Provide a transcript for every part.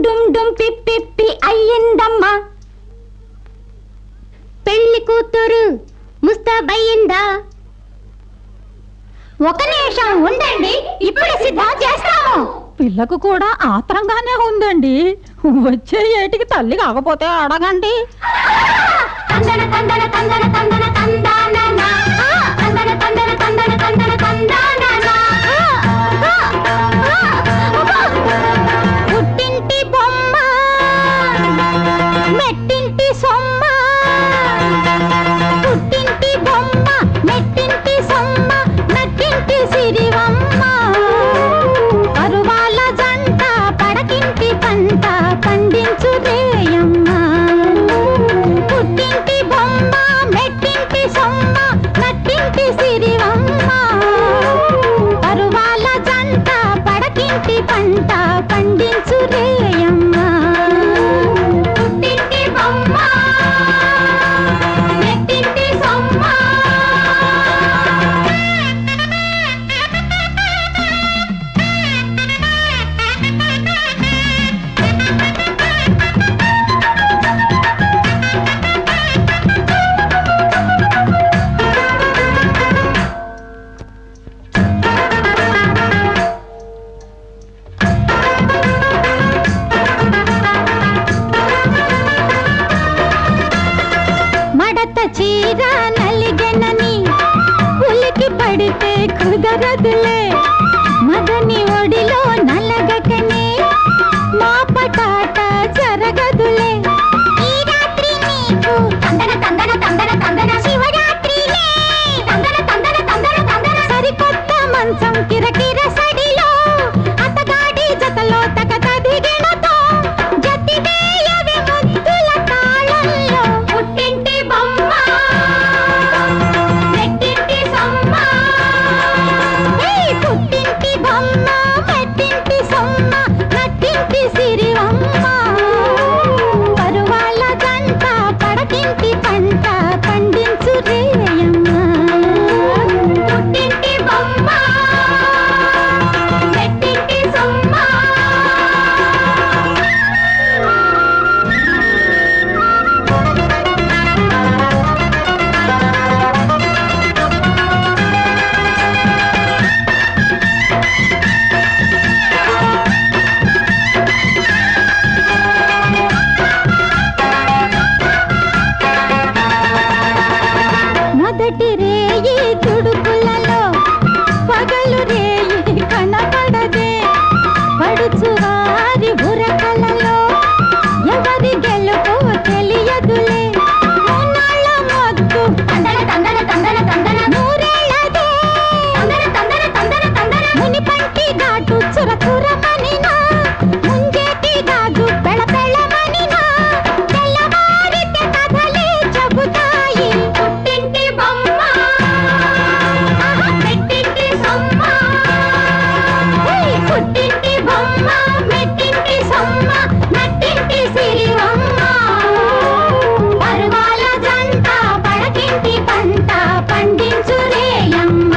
డుమ్ డుమ్ పిప్పి అయ్యిందమ్మా. పెళ్లి కూతురు ముస్తాబయ్యిందా? ఒక నిమిషం ఉండండి, ఇప్పుడే సిద్ధం చేస్తాము. పిల్లకు కూడా ఆత్రంగానే ఉందండి. వచ్చే ఏటికి తల్లి కాకపోతే అడగండి. తందన తందన తందన తందన తందానా, తందన తందన తందన తందన తందానా. పుట్టింటి బొమ్మ మెట్టింటి సొమ్మ, పుట్టింటి బొమ్మ మెట్టింటి సొమ్మ, నట్టింటి సిరివమ్మ. పరువాల జంట పడకింటి పంట పండించు రేయమ్మ. పుట్టింటి బొమ్మ మెట్టింటి సొమ్మ, నట్టింటి సిరివమ్మ. పరువాల జంట పడకింటి పంట పండించు రేయమ్మ. పుట్టింటి బొమ్మ మెట్టింటి సొమ్మ. మడత చీర నలిగెనని ఉలికి పడితే కుదరదులే. మగని ఒడిలో నలగకనే మా పటాట జరగదులే. ఈ రాత్రి నీకు తందన తందన తందన తందన శివరాత్రిలే. తందన తందన తందన తందన సరికొత్త మంచం కిరకిర సడిలో, అతగాడి జతలో తగత దిగినతో జతివేయవి ముద్దుల తాళంలో. పుట్టింటి బొమ్మ మెట్టింటి సొమ్మ, పుట్టింటి బొమ్మ మెట్టింటి సొమ్మ, నట్టింటి సిరివమ్మ. పరువాల జంట పడకింటి పంట పండించు రేయమ్మ. పుట్టింటి బొమ్మ మెట్టింటి సొమ్మ. మొదటి రేయి తుడుపులలో పగలు రేయి కనపడదే. పడుచు వారి బురకలలో ఎవరి గెలుపు తెలియదులే. మూనాళ్ళ మొద్దు తందన తందన తందన తందన నూరేళ్ళదే. తందన తందన తందన తందన మునిపంటి ఘాటు చురచురమనినా, ముంజేటి గాజు పెళపెళమనినా, తెల్లవారితే కథలే చెబుతాయి. పుట్టింటి బొమ్మ మెట్టింటి సొమ్మ, పుట్టింటి బొమ్మ మెట్టింటి సొమ్మ, నట్టింటి సిరివమ్మ. పరువాల జంట పడకింటి పంట పండించు రేయమ్మ.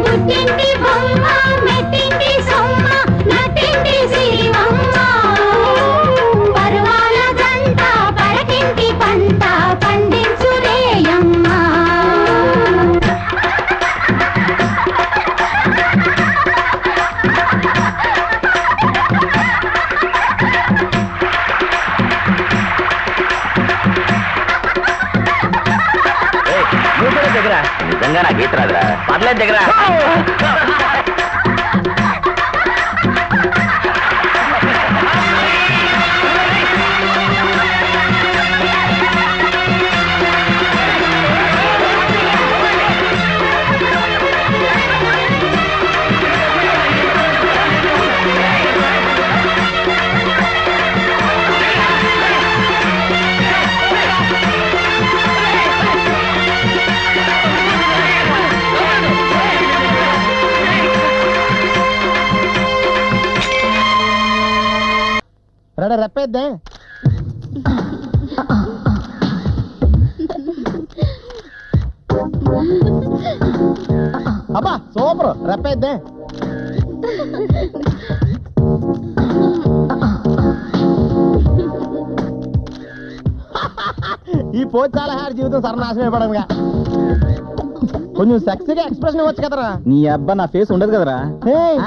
పుట్టింటి బొమ్మ మెట్టింటి సొమ్మ, నట్టింటి సిరివమ్మ. పరువాల జంట పడకింటి పంట పండించు రేయమ్మ. దగ్గర నిజంగా నాకు ఈత రాదురా. పర్లేదు దగ్గర. రెప్పేద్దే. అబ్బా సూపర్, రెప్పేద్దే. ఈ పోతే చాలా హ్యాడ్ జీవితం సర్వనాశనం అయిపోవడంగా. కొంచెం సెక్సీగా ఎక్స్ప్రెషన్ ఇవ్వచ్చు కదరా. నీ అబ్బా నా ఫేస్ ఉండదు కదరా. ఏయ్.